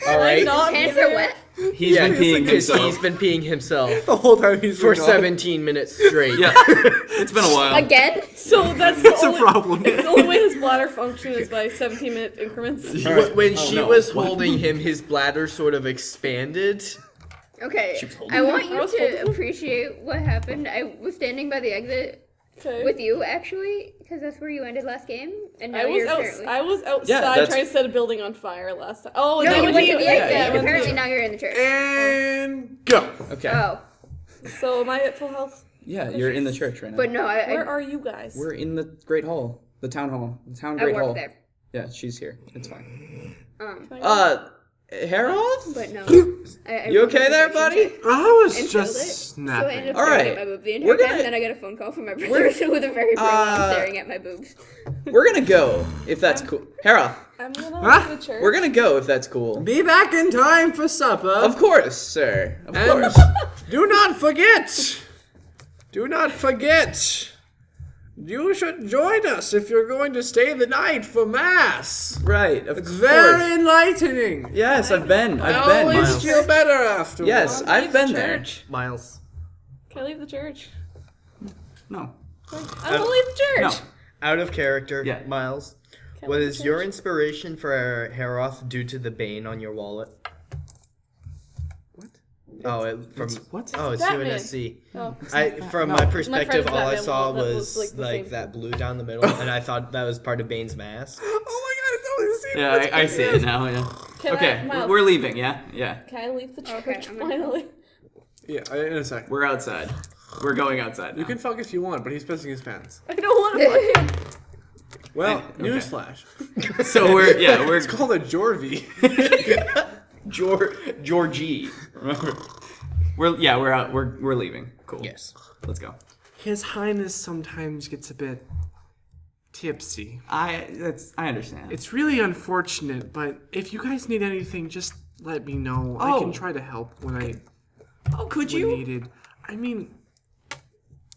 All I'm right. not Pants there. are wet. He's been peeing because himself. he's been peeing himself The whole time he's for been gone. 17 minutes straight. Yeah, it's been a while. Again? So that's the That's a only, problem. The only way his bladder functions is by 17-minute increments. When she no. was holding him, his bladder sort of expanded. Okay. She was holding I him. want I you was to holding him. appreciate what happened. I was standing by the exit Okay. with you, actually, because that's where you ended last game. And now I was you're out, currently... I was outside that's- trying to set a building on fire last time. Oh, No, then you when went to the yeah, exit, yeah, and went to apparently the- now you're in the church. And go. Okay. Oh. So am I at full health? Yeah, you're in the church right now. But no, Where are you guys? We're in the Great Hall, the town hall, the town I Great work Hall. there. Yeah, she's here. It's fine. Harold? But no. I You rolled a okay there, perception buddy? check I was and just failed it. So I snapping. ended up All staring right. at my boobs the We're entire time, gonna- and then I got a phone call from my brother with a very prolonged staring at my boobs. We're gonna go if that's cool. Harold, I'm gonna Huh? go to the church. we're gonna go if that's cool. Be back in time for supper. Of course, sir. Of And course. do not forget. Do not forget. You should join us if you're going to stay the night for mass. Right. Of It's course. very enlightening. Yes, I've been. I I've been. always Miles. feel better afterwards. Yes, I'll I've leave been the there. church. Miles. Can I leave the church? No. I will leave the No. church. Out of character, Yeah. Miles. Can I leave Was the your church? inspiration for Heroth due to the Bane on your wallet? What? From what? Oh, it's Batman. UNSC. Oh. From No. my My perspective, friend's all I Batman saw wallet that was was, like, the like same. that blue down the middle, and I thought that was part of Bane's mask. Oh my god, it's always the same. Yeah, I see it now. Yeah. Can Okay, I, Miles, we're leaving. Yeah, yeah. Can I leave the church Okay, I'm gonna finally? Yeah, in a sec. We're outside. We're going outside. You now. can fuck if you want, but he's pissing his pants. I don't want to fuck Well, Okay. newsflash. So we're It's called a Jorvy. Georgie. Remember? We're out. We're leaving. Cool. Yes. Let's go. His Highness sometimes gets a bit tipsy. I understand. It's really unfortunate, but if you guys need anything, just let me know. I Oh. can try to help when could when you? needed. I mean,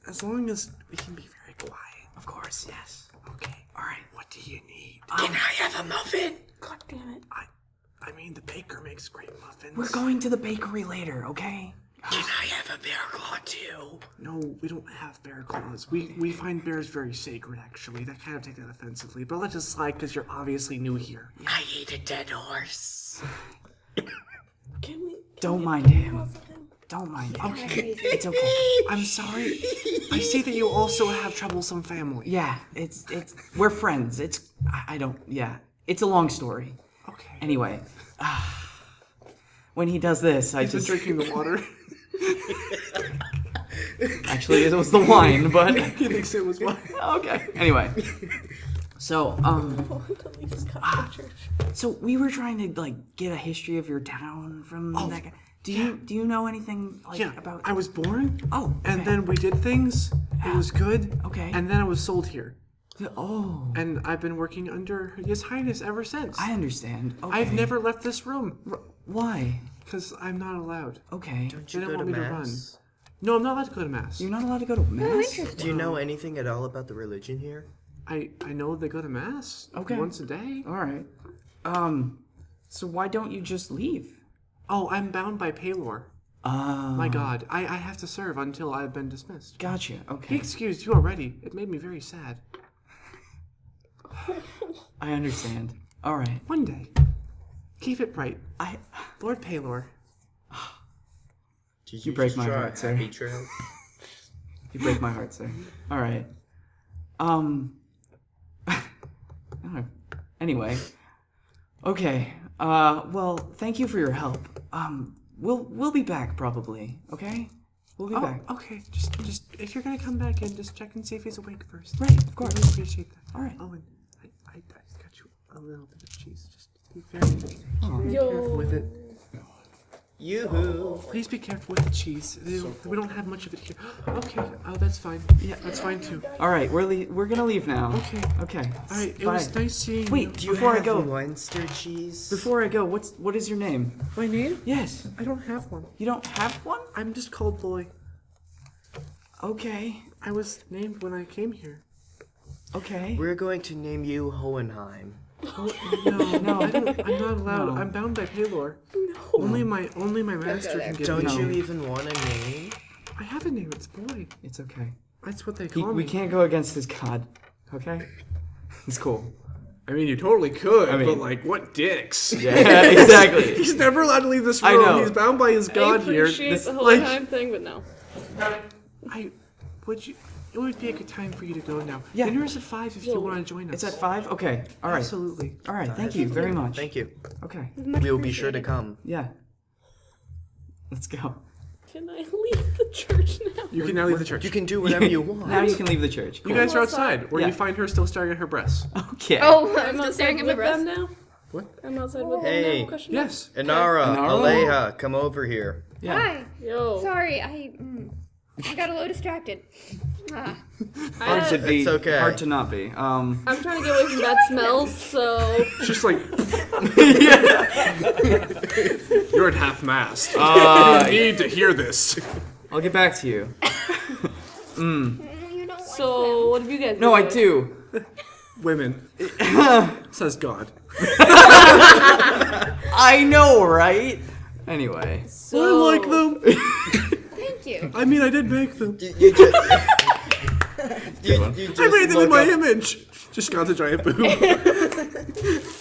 as long as we can be very quiet. Of course. Yes. Okay. All right. What do you need? Can I have a muffin? God damn it. I mean, the baker makes great muffins. We're going to the bakery later. Okay. Can I have a bear claw too? No, we don't have bear claws. We find bears very sacred, actually. That kind of take that offensively, but let's just slide because you're obviously new here. I ate a dead horse. Can we? Don't mind him. Don't mind him. Okay. It's okay. I'm sorry. I see that you also have troublesome family. Yeah. It's we're friends. I don't. Yeah. It's a long story. Okay. Anyway. When he does this, I He's been just drinking the water. actually it was the wine, but He thinks it was wine. okay. Anyway. So I want to leave this goddamn church. so we were trying to like get a history of your town from that guy. Do you know anything like Yeah, about? I was born. Oh, And okay. then we did things. It was good. Okay. And then I was sold here. Oh, And I've been working under His Highness ever since. I understand. Okay. I've never left this room Why? because I'm not allowed. Okay. They don't want me to run. No, I'm not allowed to go to mass. You're not allowed to go to mass? Do you know anything at all about the religion here? I know they go to mass once a day. All right. So why don't you just leave? Oh, I'm bound by Paylor. My God, I have to serve until I've been dismissed. Gotcha. He Okay. excused you already. It made me very sad. I understand. All right. One day, keep it bright. Lord Paylor. Did You break my draw a heart, sir. happy trail? You break my heart, sir. All right. Anyway. Okay. Well, thank you for your help. We'll be back probably. Okay. We'll be back. Okay. Just if you're gonna come back in, just check and see if he's awake first. Right. Of course. I really appreciate that. All right. Oh, and I got you a little bit of cheese. Just be very careful with it. Yoo-hoo. Please be careful with the cheese. We don't have much of it here. Okay. Oh, that's fine. Yeah, that's fine too. All right. We're gonna leave now. Okay. Okay. All right. It Bye. was nice seeing you. Wait. Do you Before I have go. Munster cheese? Before I go. What is your name? My name? Yes. I don't have one. You don't have one? I'm just called Boy. Okay. I was named when I came here. Okay. We're going to name you Hohenheim. No, I'm not allowed. No. I'm bound by Paylor. No. Only my master can give Don't me. you even want a name? I have a name. It's Boy. It's okay. That's what they call me. We can't go against his god. Okay. It's cool. I mean, you totally could, I mean- but like, what dicks? Yeah. Exactly. He's never allowed to leave this I room. know. He's bound by his god I here. appreciate This- the whole like, time thing, but no. It would be a good time for you to go now. Yeah. Dinner is at 5 if you want to join us. It's at 5? Okay. All right. Absolutely. All right. Thank you very much. Thank you. Okay. We will be sure to come. Yeah. Let's go. Can I leave the church now? You can now leave the church. You can do whatever you want. Now you can leave the church. You guys are outside, where Yeah. you find her still staring at her breasts. Okay. Oh, I'm I'm still outside staring at my with them breast. now? What? I'm outside with Hey. them now? Question mark? Yes. Inara, Inara? Aleja, come over here. Yeah. Hi. Yo. Sorry, I got a little distracted. Hard to be. It's okay. Hard to not be. I'm trying to get away from bad smells, so... It's just like, you're at half mast. You need to hear this. I'll get back to you. You don't like So, what have you guys No, I been doing? do. Women. Says God. I know, right? Anyway. So, I like them. Thank you. I mean, I did make them. You just, you just I made them in look my up- image. Just God's a giant boob.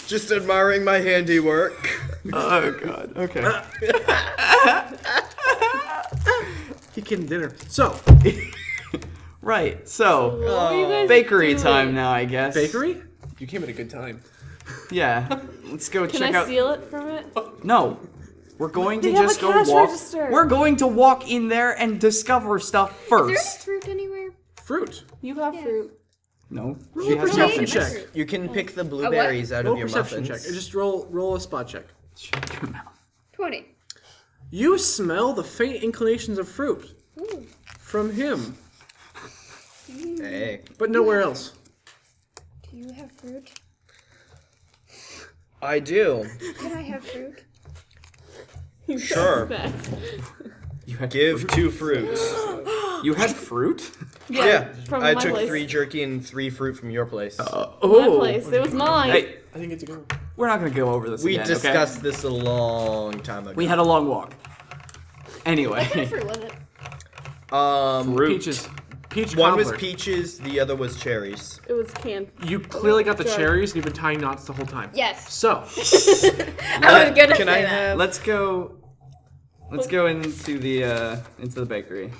Just admiring my handiwork. Oh god. Okay. He came to dinner. So, Right. So, what were you guys bakery doing? time now, I guess. bakery? You came at a good time. Yeah. Let's go Can check I out. steal it from it? No. We're going to They have just a go cash walk. register. We're going to walk in there and discover stuff Is there any first. fruit anywhere? Fruit. You have fruit. No. Roll She a has perception nothing. check. You can pick the blueberries out Roll of a your perception muffins. check. Just roll a spot check. Shut your mouth. 20. You smell the faint inclinations of fruit from him, Hey. but nowhere else. Do you have fruit? I do. Can I have fruit? Sure. You had Give 2 fruits. You had fruit? Yeah. from I my took place. 3 jerky and 3 fruit from your place. My Oh. place. It was mine. Hey, I didn't get to go. we're not gonna go over this we again. discussed this a long time ago. Okay? We had a long walk. Anyway. Fruit was it? Fruit. Peaches. Peach One was cobbler. peaches, the other was cherries. It was canned. You clearly got the Sure. cherries and you've been tying knots the whole time. Yes. So, I was gonna Can say I that. have? Let's go. Let's go into the bakery.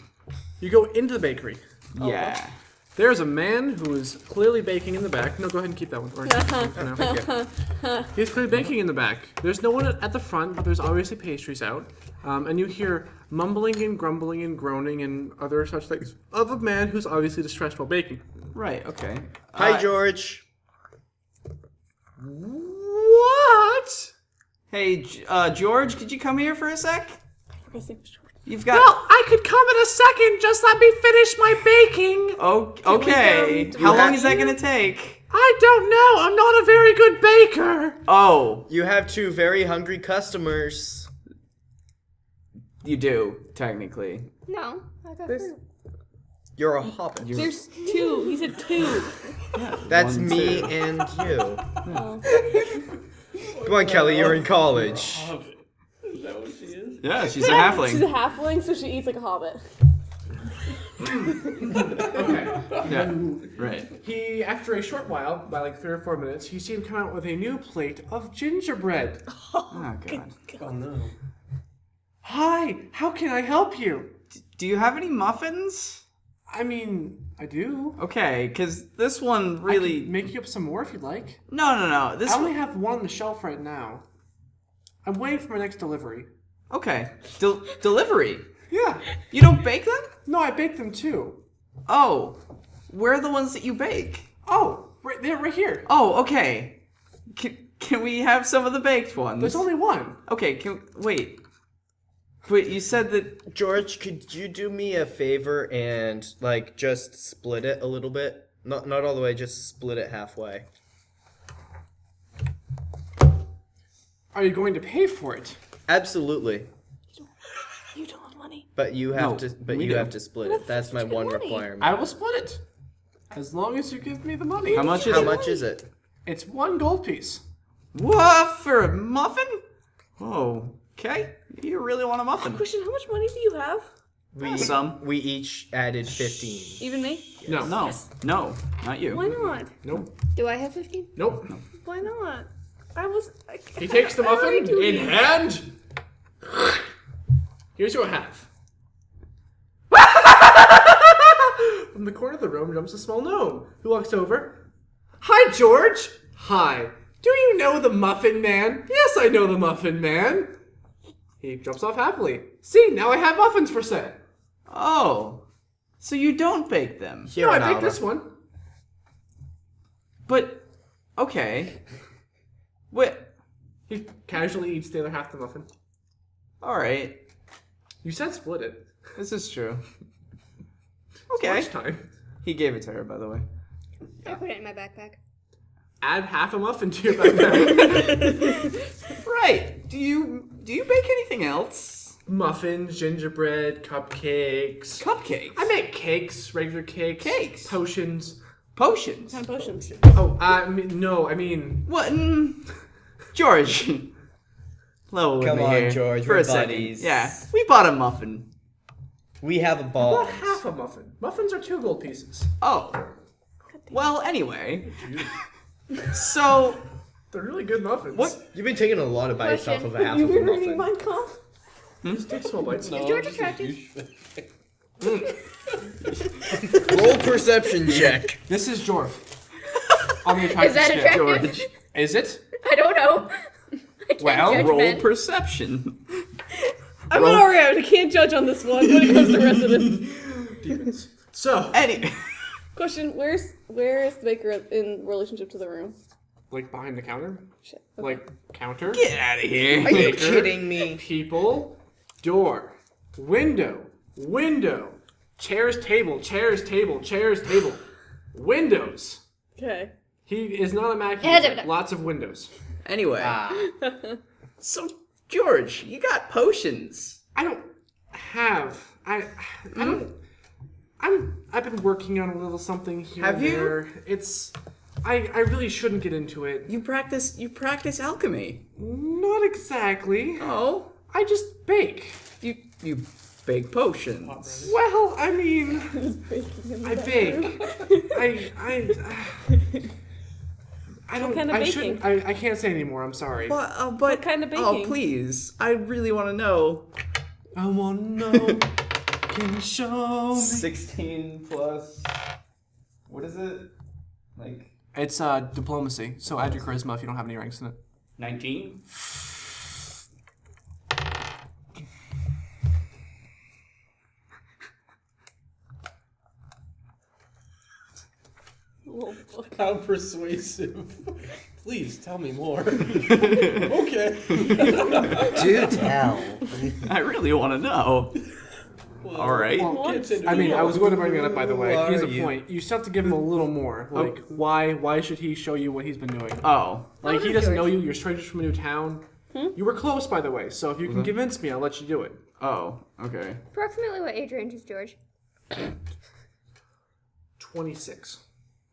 you go into the bakery. Yeah. There's a man who is clearly baking in the back. No, go ahead and keep that one. Or, no. He's clearly baking in the back. There's no one at the front, but there's obviously pastries out. And you hear mumbling and grumbling and groaning and other such things of a man who's obviously distressed while baking. Right. Okay. Hi, George. What? Hey, George, could you come here for a sec? You've got. Well, I could come in a second. Just let me finish my baking. Oh, okay. do How we long have- is that gonna take? I don't know. I'm not a very good baker. Oh, You have 2 very hungry customers. you do technically. No. I got There's- fruit. You're a hobbit. There's 2. He said 2. That's One, me two. and you. Oh. Come on, Kelly, you're in college. Is that what she is? Yeah, she's a halfling. She's a halfling, so she eats like a hobbit. Okay. Yeah, right. He, after a short while, by like 3 or 4 minutes, you see him come out with a new plate of gingerbread. Oh god. Oh no. Hi, how can I help you? Do you have any muffins? I mean, I do. Okay, because this one I really. can make you up some more if you'd like. No. This I only one. have one on the shelf right now. I'm waiting for my next delivery. Okay. Delivery. Yeah. You don't bake them? No, I baked them too. Oh. Where are the ones that you bake? Oh, they're right here. Oh, okay. Can we have some of the baked ones? There's only one. Okay, wait. Wait, you said that. George, could you do me a favor and like just split it a little bit? Not all the way, just split it halfway. Are you going to pay for it? Absolutely. You don't have money. But you have No, to but we you do. have to split it. That's my one money? requirement. I will split it. As long as you give me the money. How much is How it? much is it? It's 1 gold piece. What? For a muffin? Oh, okay. You really want a muffin? Question, how much money do you have? We each added 15. Even me? No. No, not you. Why not? Nope. Do I have 15? Nope. Why not? He takes the I already muffin do in these. hand. Here's your half. From the corner of the room jumps a small gnome who walks over. Hi, George. Hi. Do you know the Muffin Man? Yes, I know the Muffin Man. He jumps off happily. See, now I have muffins for sale. Oh, so you don't bake them? Here No, I on baked out. this one. But okay. Wait. He casually eats the other half of the muffin. All right. You said split it. This is true. It's Okay. lunchtime. He gave it to her, by the way. I put it in my backpack. Add half a muffin to your backpack. Right. Do you bake anything else? Muffins, gingerbread, cupcakes. Cupcakes. I make cakes, regular cakes. Cakes. Potions. Potions. Kind of potions. Oh, I mean, What? George. Level with Come me on, here George, For we're a second. buddies. Yeah. We bought a muffin. We have a about ball. half a muffin. Muffins are 2 gold pieces. Oh. Well, anyway. So. They're really good muffins. What? You've been taking a lot of bites off Question. of a half You of a were reading muffin. my cough? Just take small bites. Is George attractive? Roll perception check. This is Jorf. On the attractive Is that scale. attractive? George. Is it? I don't know. I can't Well, judge Roll men. perception. I'm an Oreo. I can't judge on this one when it comes to residents. Demons. So, Anyway. Question, where is the baker in relationship to the room? like behind the counter? Shit. Okay. Like, counter? Get out of here. Are you Baker. kidding me? People, door, window, chairs, table, windows. Okay. He is not Yeah, immaculate. Lots of windows. Anyway. So, George, you got potions. I don't have. I've been working on a little something here. Have and you? there. It's. I really shouldn't get into it. You practice alchemy. Not exactly. Oh. I just bake. You bake potions. Well, I mean, I bake. I don't. kind of I baking? shouldn't. I can't say anymore. I'm sorry. But What kind of Oh, baking? please. I really want to know. I wanna know. Can you show me? 16 plus. What is it? Like It's diplomacy. So add your charisma if you don't have any ranks in it. 19? Oh, fuck. How persuasive. Please tell me more. Okay. Do tell. I really want to know. Well, All right. we'll get into I mean, I was going to bring that up, by the Who way. Here's are a you? point. You still have to give him a little more. Like, why should he show you what he's been doing? Oh. Like, he does doesn't George? know you. You're strangers from a new town. You were close, by the way. So if you can convince me, I'll let you do it. Oh, okay. Approximately what age range is George? 26.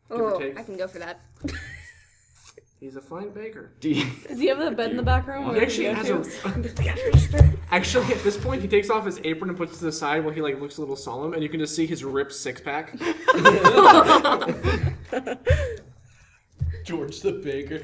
or Oh, take. I can go for that. He's a fine baker. Does he have the bed in the back room? He actually has a. Actually, at this point, he takes off his apron and puts it to the side while he like looks a little solemn, and you can just see his ripped six pack. George the baker.